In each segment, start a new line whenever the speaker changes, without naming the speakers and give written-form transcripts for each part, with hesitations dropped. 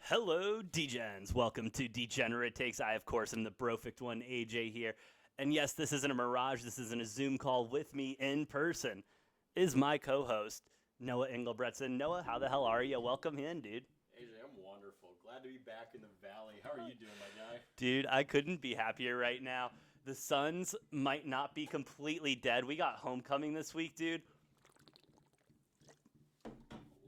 Hello, Degens. Welcome to Degenerate Takes. I, of course, am the Pt1 AJ here. And yes, this isn't a mirage. This isn't a Zoom call. With me in person is my co-host, Noah Engelbretson. Noah, how the hell are you? Welcome in, dude.
AJ, I'm wonderful. Glad to be back in the valley. How are you doing, my guy?
Dude, I couldn't be happier right now. The Suns might not be completely dead. We got homecoming this week, dude.
A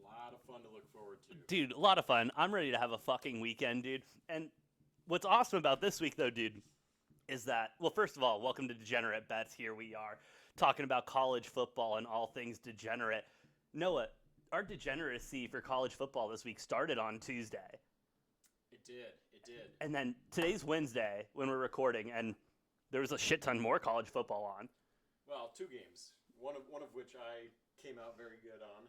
lot of fun to look forward to.
Dude, a lot of fun. I'm ready to have a fucking weekend, dude. And what's awesome about this week, though, dude, is that, well, first of all, welcome to Degenerate Bets. Here we are talking about college football and all things degenerate. Noah, our degeneracy for college football this week started on Tuesday.
It did.
And then today's Wednesday when we're recording, and there was a shit ton more college football on.
Well, two games. One of which I came out very good on.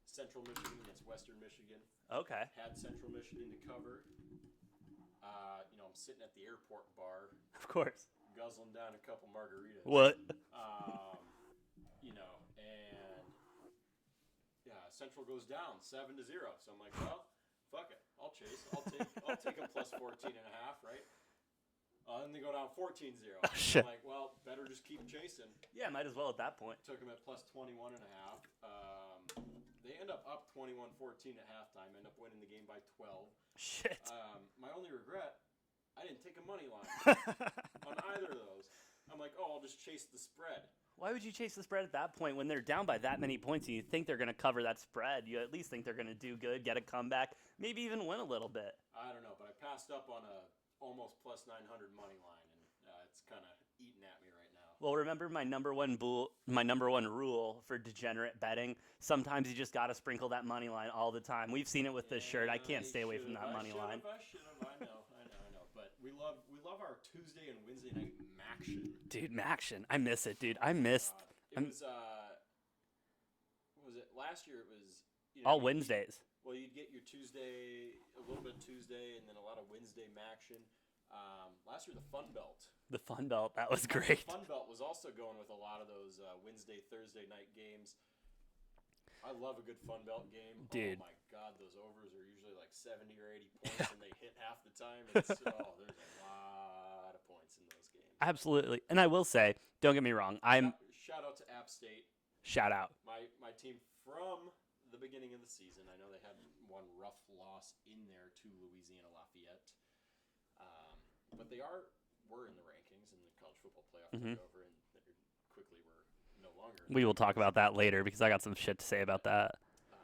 Central Michigan against Western Michigan.
Okay.
Had Central Michigan to cover. I'm sitting at the airport bar.
Of course.
Guzzling down a couple margaritas.
What?
Central goes down 7-0. So I'm like, well, fuck it. I'll chase. I'll take a plus 14.5, right? Then they go down 14-0.
Oh, shit.
I'm like, well, better just keep chasing.
Yeah, might as well at that point.
Took them at plus 21.5. They end up 21-14 at halftime. End up winning the game by 12.
Shit.
My only regret, I didn't take a money line on either of those. I'm like, I'll just chase the spread.
Why would you chase the spread at that point when they're down by that many points and you think they're going to cover that spread? You at least think they're going to do good, get a comeback, maybe even win a little bit.
I don't know, but I passed up on a almost plus 900 money line, and it's kind of eating at me right now.
Well, remember my number one rule for degenerate betting? Sometimes you just got to sprinkle that money line all the time. We've seen it with this shirt. I can't stay away from that money line.
I know. But we love our Tuesday and Wednesday night Maction.
Dude, Maction. I miss it, dude. What was
it? Last year it was
all Wednesdays.
Well, you'd get your Tuesday, a little bit of Tuesday, and then a lot of Wednesday Maction. Last year, the Fun Belt.
The Fun Belt, that was great.
The Fun Belt was also going with a lot of those Wednesday, Thursday night games. I love a good Fun Belt game.
Dude.
Oh, my God, those overs are usually like 70 or 80 points, and they hit half the time. There's a lot of points in those games.
Absolutely. And I will say, don't get me wrong,
Shout out to App State.
Shout out.
My team from the beginning of the season. I know they had one rough loss in there to Louisiana Lafayette. But they were in the rankings in the college football playoff took over, and they quickly were no longer.
We will talk about that later because I got some shit to say about that.
I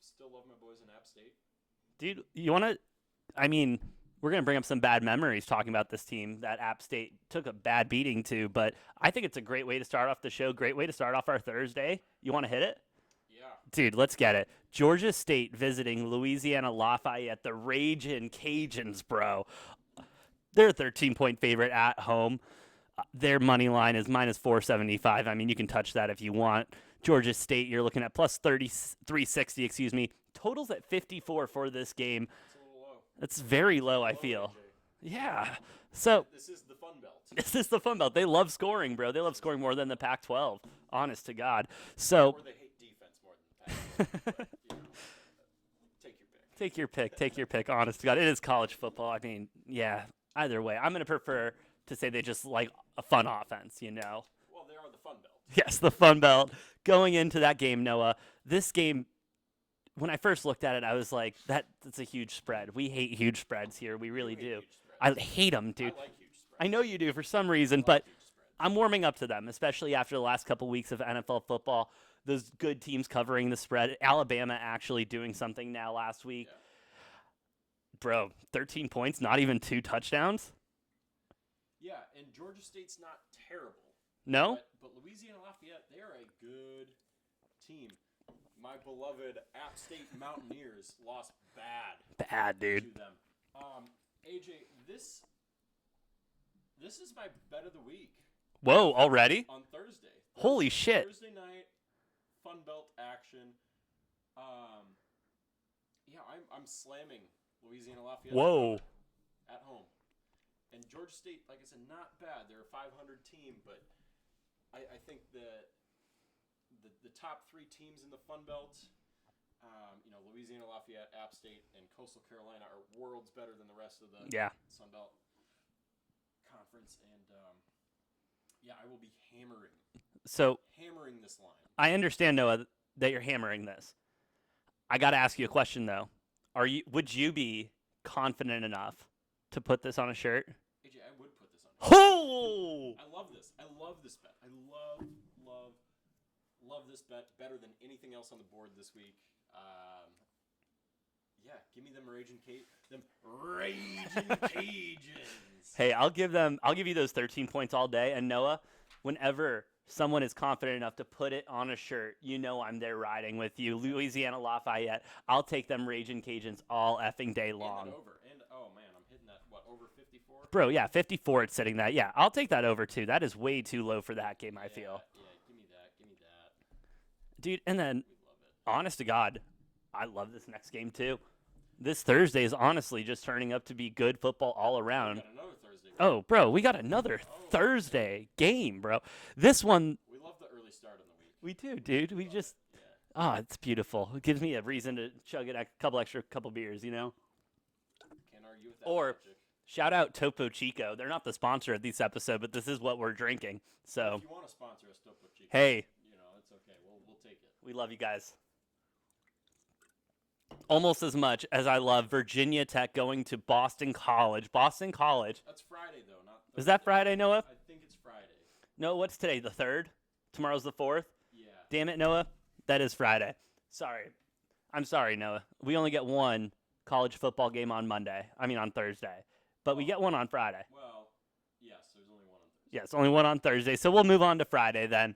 still love my boys in App State.
Dude, you want to we're going to bring up some bad memories talking about this team that App State took a bad beating to, but I think it's a great way to start off the show, great way to start off our Thursday. You want to hit it?
Yeah.
Dude, let's get it. Georgia State visiting Louisiana Lafayette, the Ragin' Cajuns, bro. They're a 13-point favorite at home. Their money line is minus 475. I mean, you can touch that if you want. Georgia State, you're looking at plus 360, Totals at 54 for this game.
It's a little low.
That's very low, I feel.
AJ.
Yeah. So
This is the Fun Belt.
this is the Fun Belt. They love scoring, bro. They love scoring more than the Pac-12. Honest to God. So
Or they hate defense more than the Pac-12. But, take your pick.
Take your pick. Honest to God, it is college football. I mean, yeah. Either way, I'm gonna prefer to say they just like a fun offense.
Well, they are the Fun Belt.
Yes, the Fun Belt. Going into that game, Noah. This game, when I first looked at it, I was like, that's a huge spread. We hate huge spreads here. We really do. I hate them, dude.
I like huge spreads.
I know you do for some reason, but I'm warming up to them, especially after the last couple weeks of NFL football. Those good teams covering the spread. Alabama actually doing something now last week.
Yeah.
Bro, 13 points, not even 2 touchdowns?
Yeah, and Georgia State's not terrible.
No?
But Louisiana Lafayette, they're a good team. My beloved App State Mountaineers lost
Bad, dude.
to them. AJ, this is my bet of the week.
Whoa, already?
On Thursday.
Holy shit.
Thursday night, Fun Belt action. I'm slamming Louisiana Lafayette.
Whoa.
At home. And Georgia State, like I said, not bad. They're a 500 team, but I think the top 3 teams in the Fun Belt, Louisiana Lafayette, App State, and Coastal Carolina are worlds better than the rest of the Sun Belt Conference. And, I will be hammering this line.
I understand, Noah, that you're hammering this. I got to ask you a question, though. Would you be confident enough to put this on a shirt?
AJ, I would put this on a shirt.
Oh!
I love this. I love this bet. I love this bet better than anything else on the board this week. Give me them Raging Cajuns.
Hey, I'll give you those 13 points all day. And Noah, whenever someone is confident enough to put it on a shirt, I'm there riding with you. Louisiana Lafayette. I'll take them Raging Cajuns all effing day long.
And over. And oh man, I'm hitting that over 54.
Bro, yeah, 54. It's sitting that. Yeah, I'll take that over too. That is way too low for that game. I feel.
Yeah, give me that.
Dude, and then, honest to God, I love this next game too. This Thursday is honestly just turning up to be good football all around.
We got another Thursday.
Oh, bro, we got another Thursday game, bro. This one.
We love the early start of the week.
We do, dude. We just. It's beautiful. It gives me a reason to chug a couple beers,
Can't argue with that.
Or
logic.
Shout out Topo Chico. They're not the sponsor of this episode, but this is what we're drinking. So.
If you want to sponsor us, Topo Chico.
Hey.
It's okay. We'll take it.
We love you guys. Almost as much as I love Virginia Tech going to Boston College. Boston College.
That's Friday, though, not Thursday.
Is that Friday, Noah?
I think it's Friday.
No, what's today? The 3rd? Tomorrow's the 4th?
Yeah.
Damn it, Noah. That is Friday. Sorry. I'm sorry, Noah. We only get one college football game on Thursday. But we get one on Friday.
Well, yes, there's only one on Thursday.
Yes, only one on Thursday. So we'll move on to Friday then.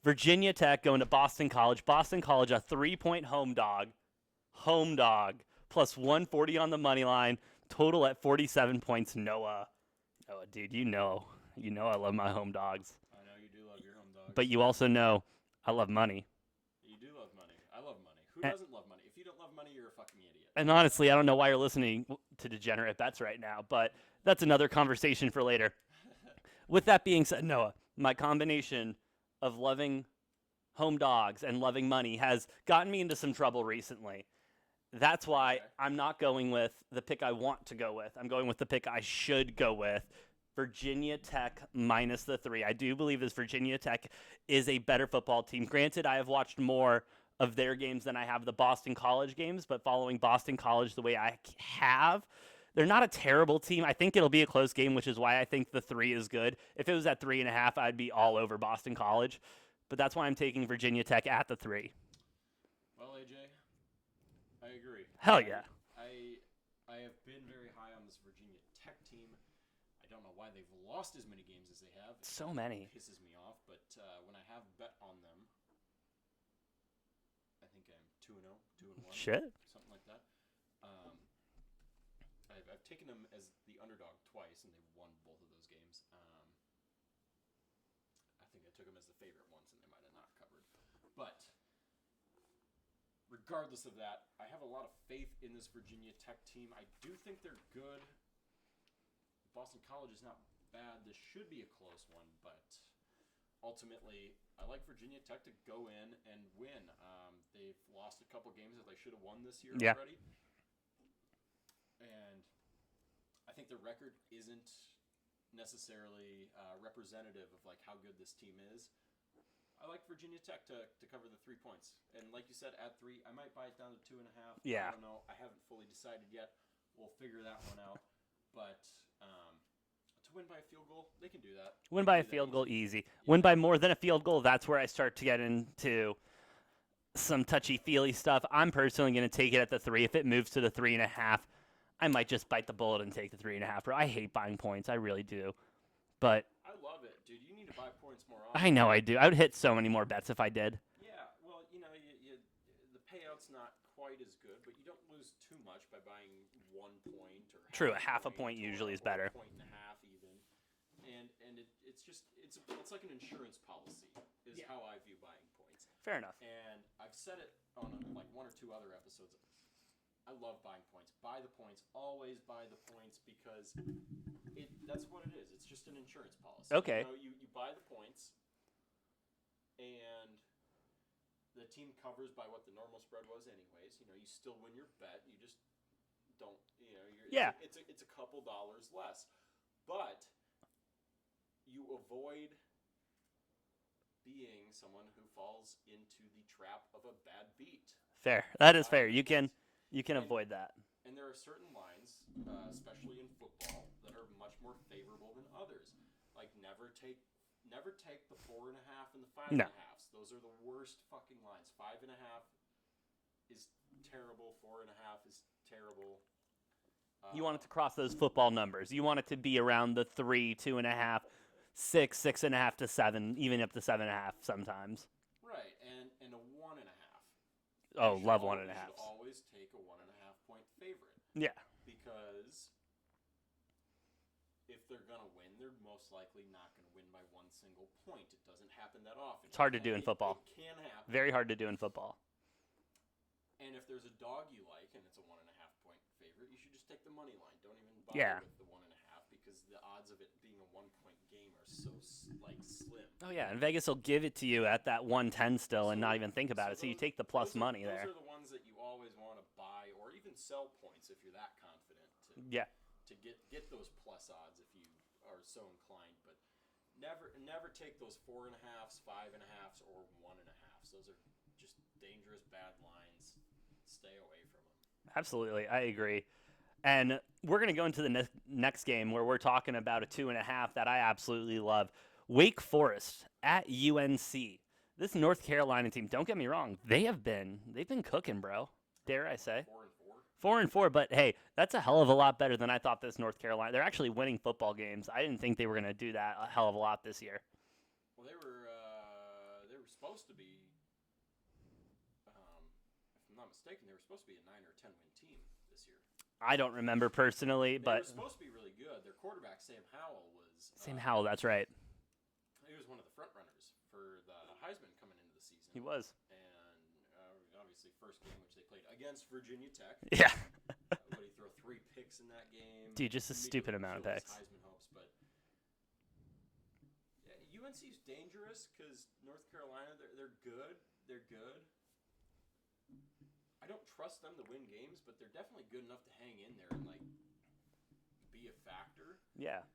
Virginia Tech going to Boston College. Boston College, a 3-point home dog. Home dog. Plus 140 on the money line. Total at 47 points. Noah, dude, you know I love my home dogs.
I know you do love your home dogs.
But you also know I love money.
You do love money. I love money. Who doesn't love money? If you don't love money, you're a fucking idiot.
And honestly, I don't know why you're listening to Degenerate Bets right now, but that's another conversation for later. With that being said, Noah, my combination of loving home dogs and loving money has gotten me into some trouble recently. That's why I'm not going with the pick I want to go with. I'm going with the pick I should go with. Virginia Tech minus the 3. I do believe this Virginia Tech is a better football team. Granted, I have watched more of their games than I have the Boston College games, but following Boston College the way I have, they're not a terrible team. I think it'll be a close game, which is why I think the 3 is good. If it was at 3.5, I'd be all over Boston College. But that's why I'm taking Virginia Tech at the 3.
Well, AJ, I agree.
Hell yeah.
I have been very high on this Virginia Tech team. I don't know why they've lost as many games as they have.
So many.
It pisses me off, but when I have bet on them, I think I'm 2-0, 2-1.
Shit.
Something like that. I've taken them as the underdog twice, and they've won both of those games. I think I took them as the favorite once, and they might have not covered. But regardless of that, I have a lot of faith in this Virginia Tech team. I do think they're good. Boston College is not bad. This should be a close one, but ultimately, I like Virginia Tech to go in and win. They've lost a couple games that they should have won this year already. And I think their record isn't necessarily representative of like how good this team is. I like Virginia Tech to cover the 3 points. And like you said, at 3, I might buy it down to 2.5.
Yeah.
I don't know. I haven't fully decided yet. We'll figure that one out. But to win by a field goal, they can do that.
Win by a field goal, easy. Win by more than a field goal, that's where I start to get into some touchy-feely stuff. I'm personally going to take it at the 3. If it moves to the 3.5, I might just bite the bullet and take the 3.5. Bro, I hate buying points. I really do. But
I love it, dude. You need to buy points more often.
I know I do. I would hit so many more bets if I did.
Yeah, well, the payout's not quite as good, but you don't lose too much by buying 1 point or
True, a half a point usually is better.
A point and a half even, and it's like an insurance policy is how I view buying points.
Fair enough.
And I've said it on like 1 or 2 other episodes. I love buying points. Buy the points. Always buy the points because that's what it is. It's just an insurance policy.
Okay.
You buy the points, and the team covers by what the normal spread was anyways, you still win your bet. You just don't,
Yeah.
it's a couple dollars less. But you avoid being someone who falls into the trap of a bad beat.
Fair. That is fair. You can avoid that.
And there are certain lines, especially in football, that are much more favorable than others. Like never take the 4.5 and the 5.5. Those are the worst fucking lines. 5.5 is terrible. 4.5 is terrible.
You want it to cross those football numbers. You want it to be around the 3, 2.5, 6, 6.5 to 7, even up to 7.5 sometimes.
Right, and a 1.5.
Oh, love 1.5.
You should always take a 1.5 point favorite.
Yeah.
Because if they're gonna win, they're most likely not gonna win by one single point. It doesn't happen that often.
It's hard to do in football.
It can happen.
Very hard to do in football.
And if there's a dog you like and it's a 1.5 point favorite, you should just take the money line. Don't even bother with the 1.5 because the odds of it being a 1 point game are so slim.
Oh yeah, and Vegas will give it to you at that 110 still and not even think about it. So you take the plus money there.
Those are the ones that you always want to buy or even sell points if you're that confident to get those plus odds if you are so inclined. But never take those 4.5s, 5.5s, or 1.5s. Those are just dangerous bad lines. Stay away from them.
Absolutely, I agree. And we're going to go into the next game where we're talking about a 2.5 that I absolutely love. Wake Forest at UNC. This North Carolina team, don't get me wrong, they've been cooking, bro. Dare I say? 4-4, but hey, that's a hell of a lot better than I thought this North Carolina. They're actually winning football games. I didn't think they were going to do that a hell of a lot this year.
Well, they were supposed to be, if I'm not mistaken, they were supposed to be a 9 or 10 win team this year.
I don't remember personally, but
they were supposed to be really good. Their quarterback Sam Howell was
that's right.
He was one of the front runners for the Heisman coming into the season.
He was.
And obviously first game which they played against Virginia Tech.
Yeah.
What, he threw 3 picks in that game.
Dude, just a stupid amount of picks.
Heisman hopes, but yeah, UNC's dangerous because North Carolina, they're good. They're good. I don't trust them to win games, but they're definitely good enough to hang in there and be a factor.
Yeah.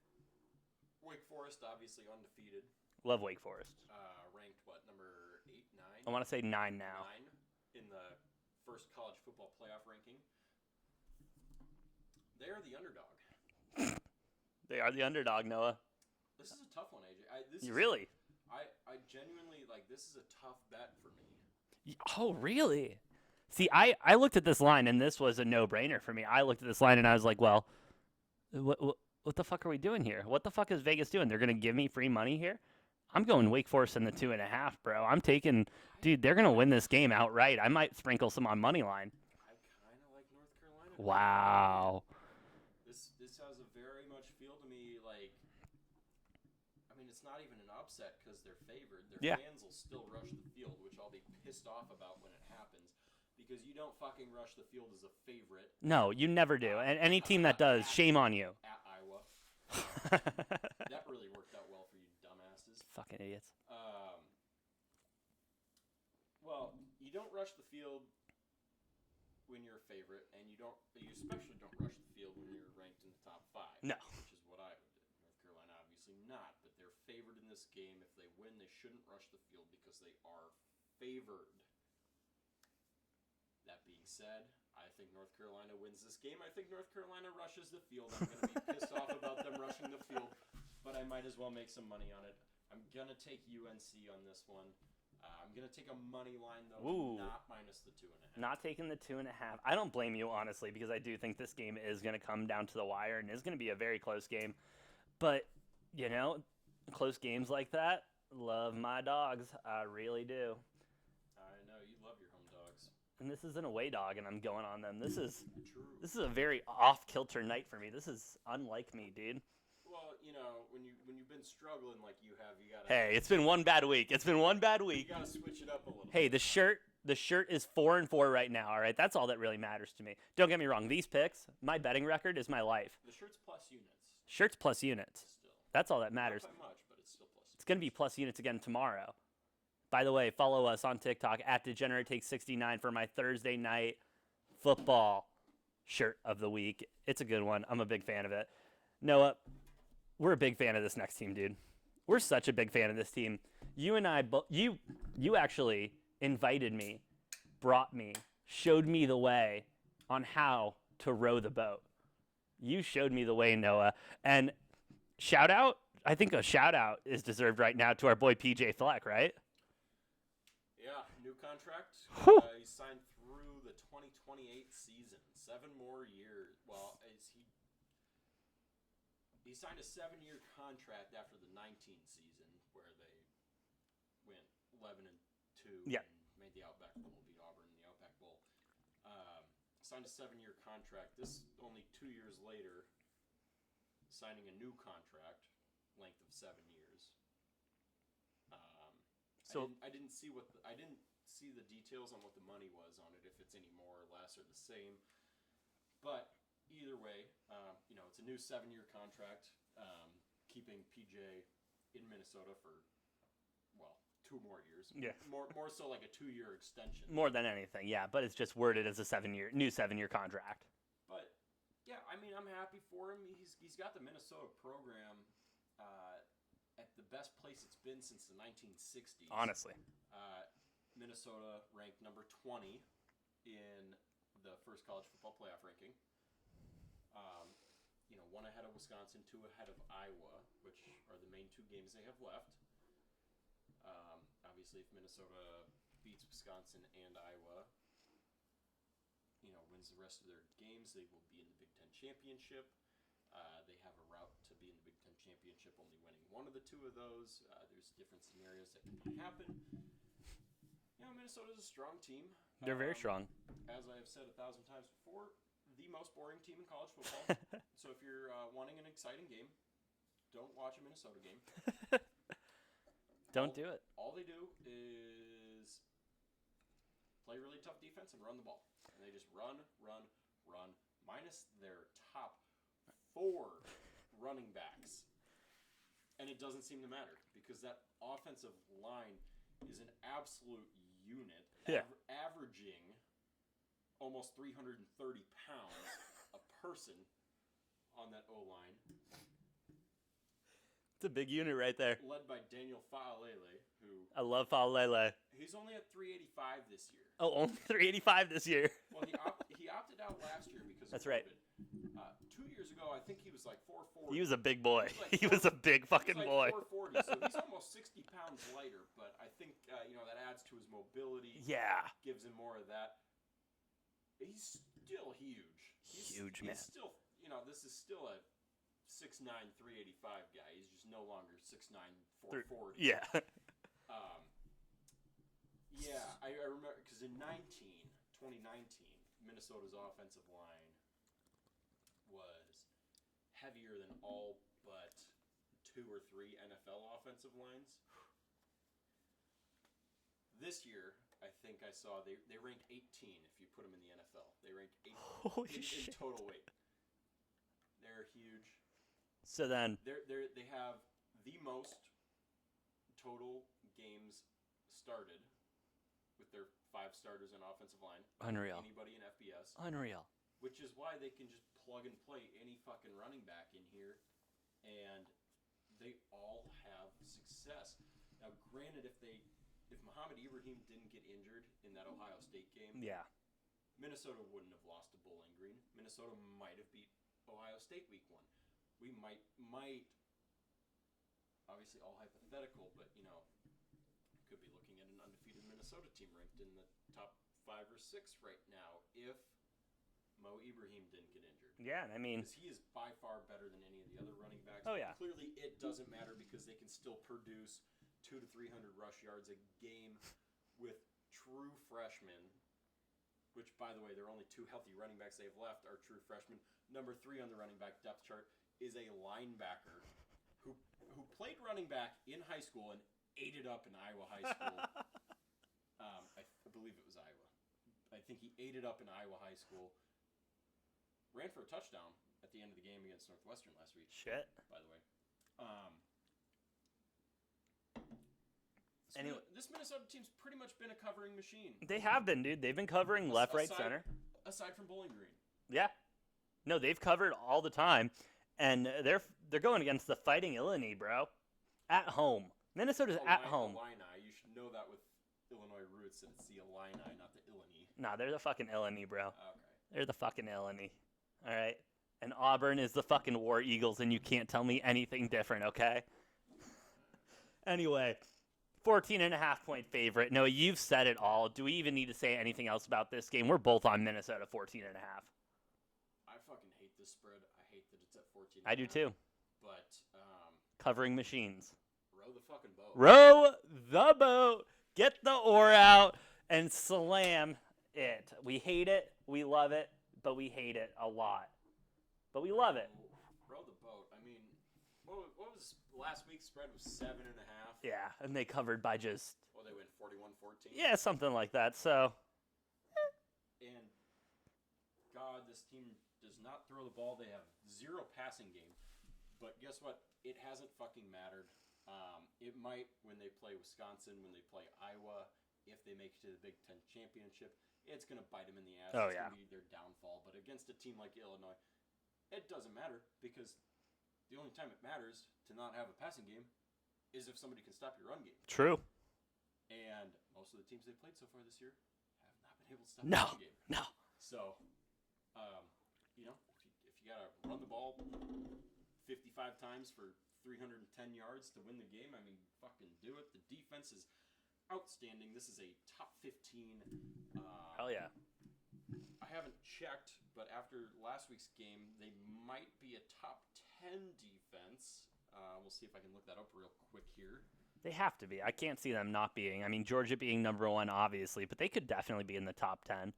Wake Forest obviously undefeated.
Love Wake Forest.
Ranked number 8, 9?
I want to say 9 now.
9 in the first college football playoff ranking. They are the underdog.
They are the underdog, Noah.
This is a tough one, AJ.
Really?
I genuinely this is a tough bet for me.
Oh, really? See, I looked at this line, and this was a no-brainer for me. I looked at this line, and I was like, well, what the fuck are we doing here? What the fuck is Vegas doing? They're going to give me free money here? I'm going Wake Forest in the 2.5, bro. I'm taking – dude, they're going to win this game outright. I might sprinkle some on money line.
I kind of like North Carolina.
Wow.
This has a very much feel to me it's not even an upset because they're favored. Their fans will still rush the field, which I'll be pissed off about when it happens. Because you don't fucking rush the field as a favorite.
No, you never do. And any team that does, shame on you.
At Iowa. That really worked out well for you dumbasses.
Fucking idiots.
Well, you don't rush the field when you're a favorite, and you especially don't rush the field when you're ranked in the top 5.
No.
Which is what I would do. North Carolina obviously not, but they're favored in this game. If they win, they shouldn't rush the field because they are favored. That being said, I think North Carolina wins this game. I think North Carolina rushes the field. I'm going to be pissed off about them rushing the field, but I might as well make some money on it. I'm going to take UNC on this one. I'm going to take a money line, though,
Ooh.
not minus the 2.5.
Not taking the 2.5. I don't blame you, honestly, because I do think this game is going to come down to the wire and is going to be a very close game. But, close games like that, love my dogs. I really do.
I know. You love your home dogs.
And this is an away dog, and I'm going on them. This is
True.
a very off-kilter night for me. This is unlike me, dude.
Well, when you've been struggling like you have, you gotta.
Hey, it's been one bad week. You
gotta switch it up a little.
Hey, the shirt is 4-4 right now. All right, that's all that really matters to me. Don't get me wrong. These picks, my betting record is my life.
The shirt's plus units.
Shirts plus units.
Still.
That's all that matters.
Not by much, but it's still plus.
It's gonna be plus units again tomorrow. By the way, follow us on TikTok at Degenerate Take 69 for my Thursday night football shirt of the week. It's a good one. I'm a big fan of it. Noah, we're a big fan of this next team, dude. We're such a big fan of this team. You and I, you actually invited me, brought me, showed me the way on how to row the boat. You showed me the way, Noah. And shout out, I think a shout out is deserved right now to our boy PJ Fleck, right?
Yeah, new contract. He signed through the 2028 season. 7 more years. Well, he signed a 7-year contract after the 19 season, where they went 11-2
Yeah.
and made the Outback Bowl, beat Auburn in the Outback Bowl. Signed a 7-year contract. This only 2 years later, signing a new contract, length of 7 years. I didn't see the details on what the money was on it, if it's any more or less or the same. But either way, it's a new 7-year contract, keeping PJ in Minnesota for 2 more years.
Yeah.
More so like a 2-year extension.
More than anything, yeah. But it's just worded as a new 7-year contract.
But yeah, I mean, I'm happy for him. He's got the Minnesota program at the best place it's been since the 1960s.
Honestly.
Minnesota ranked number 20 in the first college football playoff ranking. 1 ahead of Wisconsin, 2 ahead of Iowa, which are the main 2 games they have left. Obviously, if Minnesota beats Wisconsin and Iowa, wins the rest of their games, they will be in the Big Ten championship. They have a route to be in the Big Ten championship, only winning one of the 2 of those. There's different scenarios that can happen. Minnesota's a strong team.
They're very strong.
As I have said 1,000 times before, the most boring team in college football. So if you're wanting an exciting game, don't watch a Minnesota game.
Don't do it.
All they do is play really tough defense and run the ball. And they just run, minus their top 4 running backs. And it doesn't seem to matter because that offensive line is an absolute unit, averaging almost 330 pounds a person on that O-line.
It's a big unit right there.
Led by Daniel Faalele, who...
I love Faalele.
He's only at 385 this year.
Oh, only 385 this year.
Well, he opted out last year because
That's
of COVID.
right.
2 years ago, I think he was like 440.
He was a big boy.
He
was a big fucking boy.
440, so he's almost 60 pounds lighter. But I think that adds to his mobility.
Yeah.
Gives him more of that. He's still huge.
Huge, man.
He's still, this is still a 6'9", 385 guy. He's just no longer 6'9", 440.
Yeah.
Yeah, I remember because in 2019, Minnesota's offensive line was heavier than all but 2 or 3 NFL offensive lines. This year, I think I saw they ranked 18 if you put them in the NFL. They ranked 18 in total weight. They're huge.
So then
they have the most total games started with their 5 starters on offensive line.
Unreal.
Anybody in FBS.
Unreal.
Which is why they can just plug and play any fucking running back in here, and they all have success. Now, granted, if Muhammad Ibrahim didn't get injured in that Ohio State game, Minnesota wouldn't have lost to Bowling Green. Minnesota might have beat Ohio State week 1. We might, obviously all hypothetical, but could be looking at an undefeated Minnesota team ranked in the top 5 or 6 right now if Mo Ibrahim didn't get injured.
Yeah, I mean,
because he is by far better than any of the other running backs.
Oh, yeah.
Clearly, it doesn't matter because they can still produce 200 to 300 rush yards a game with true freshmen. Which, by the way, there are only 2 healthy running backs they have left are true freshmen. Number 3 on the running back depth chart is a linebacker who played running back in high school and ate it up in Iowa high school. I believe it was Iowa. I think he ate it up in Iowa high school. Ran for a touchdown at the end of the game against Northwestern last week.
Shit.
By the way.
Anyway,
This Minnesota team's pretty much been a covering machine.
they have been, dude. They've been covering left, right, center.
Aside from Bowling Green.
Yeah. No, they've covered all the time, and they're going against the Fighting Illini, bro. At home. Minnesota's at home.
Illini. You should know that with Illinois roots that it's the Illini, not the Illini.
Nah, they're the fucking Illini, bro.
Okay.
They're the fucking Illini. All right? And Auburn is the fucking War Eagles, and you can't tell me anything different, okay? Anyway, 14.5-point favorite. No, you've said it all. Do we even need to say anything else about this game? We're both on Minnesota 14.5.
I fucking hate this spread. I hate that it's at 14.
I do too.
But
covering machines.
row the fucking boat.
Row the boat. Get the oar out and slam it. We hate it. We love it. But we hate it a lot. But we love it.
Row the boat. I mean, what was last week's spread? Was 7.5.
Yeah, and they covered by just.
Well, they went 41-14.
Yeah, something like that. So.
And God, this team does not throw the ball. They have 0 passing game. But guess what? It hasn't fucking mattered. It might when they play Wisconsin, when they play Iowa, if they make it to the Big Ten championship. It's going to bite them in the ass.
Oh,
it's
yeah.
going to be their downfall. But against a team like Illinois, it doesn't matter because the only time it matters to not have a passing game is if somebody can stop your run game.
True.
And most of the teams they've played so far this year have not been able to stop
No.
the run game.
No.
So, if you got to run the ball 55 times for 310 yards to win the game, I mean, fucking do it. The defense is outstanding. This is a top 15.
Hell yeah.
I haven't checked, but after last week's game, they might be a top 10 defense. We'll see if I can look that up real quick here.
They have to be. I can't see them not being. I mean, Georgia being number 1, obviously, but they could definitely be in the top 10.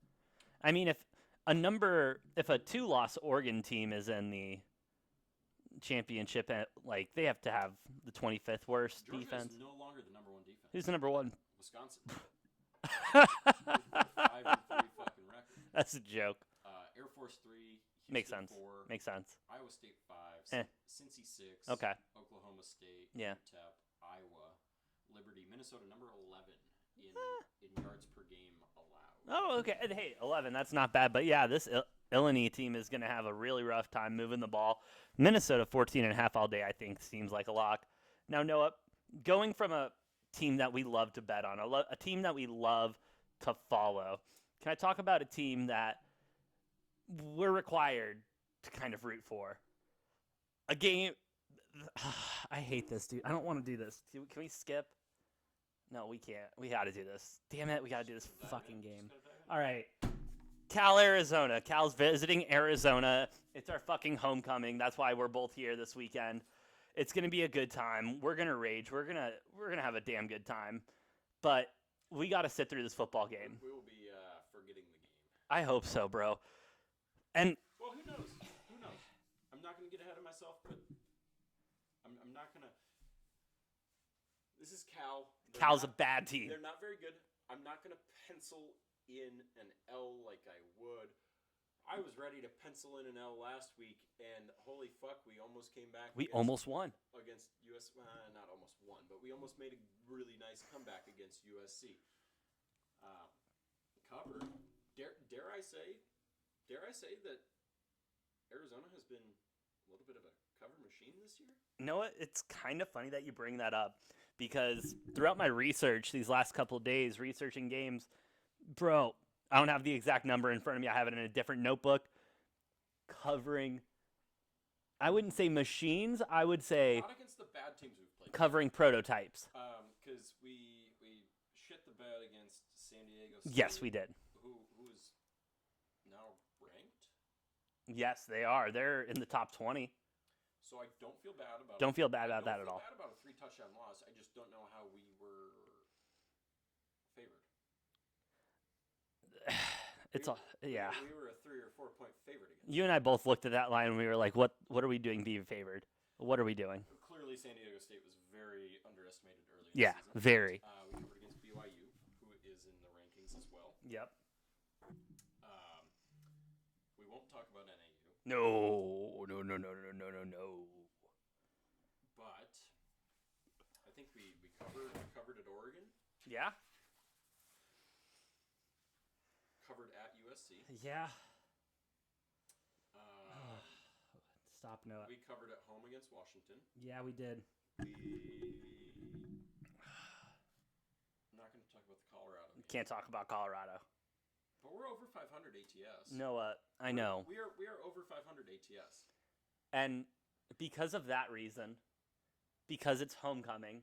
I mean, if a 2-loss Oregon team is in the championship, like they have to have the 25th worst
Georgia
defense.
is no longer the number 1 defense.
Who's the number 1?
Wisconsin. 5-3 fucking record.
That's a joke.
Air Force 3. Houston
Makes sense.
4,
Makes sense.
Iowa State 5. Cincy 6.
Okay.
Oklahoma State.
Yeah.
UTEP. Iowa. Liberty. Minnesota number 11 in yards per game allowed.
Oh, okay. And hey, 11. That's not bad. But yeah, this Illini team is going to have a really rough time moving the ball. Minnesota 14.5 all day, I think, seems like a lock. Now, Noah, going from a team that we love to bet on, a team that we love to follow, can I talk about a team that we're required to kind of root for? A game. I hate this, dude. I don't want to do this. Can we skip? No, we can't. We got to do this. Damn it, we got to do this fucking game. All right. Cal, Arizona. Cal's visiting Arizona. It's our fucking homecoming. That's why we're both here this weekend. It's going to be a good time. We're going to rage. We're going to have a damn good time. But we got to sit through this football game.
We will be forgetting the game.
I hope so, bro. And
well, who knows? Who knows? I'm not going to get ahead of myself, but I'm not going to. This is Cal.
Cal's a bad team.
They're not very good. I'm not going to pencil in an L like I would. I was ready to pencil in an L last week, and holy fuck, we almost came back.
We almost won.
Against US, not almost won, but we almost made a really nice comeback against USC. Cover. Dare I say that Arizona has been a little bit of a cover machine this year?
You know what? It's kind of funny that you bring that up because throughout my research these last couple of days, researching games, bro, I don't have the exact number in front of me. I have it in a different notebook. Covering, I wouldn't say machines. I would say
not against the bad teams we've played.
Covering prototypes.
Because we shit the bed against San Diego State.
Yes, we did.
Who is now ranked?
Yes, they are. They're in the top 20.
So I don't feel bad about.
Don't feel bad about that at all.
I don't feel bad about a 3-touchdown loss. I just don't know how we were favored.
Yeah.
We were a 3 or 4 point favorite against.
You and I both looked at that line and we were like, "What are we doing being favored? What are we doing?"
Clearly, San Diego State was very underestimated early in
Yeah,
the season.
very.
We covered against BYU, who is in the rankings as well.
Yep.
We won't talk about NAU.
No.
But I think we Covered at Oregon.
Yeah.
Covered at USC.
Yeah.
Uh,
Stop Noah.
we covered at home against Washington.
Yeah, we did.
I'm not going to talk about the Colorado game.
Can't talk about Colorado.
But we're over 500 ATS.
Noah, I know.
We are over 500 ATS.
And because of that reason, because it's homecoming,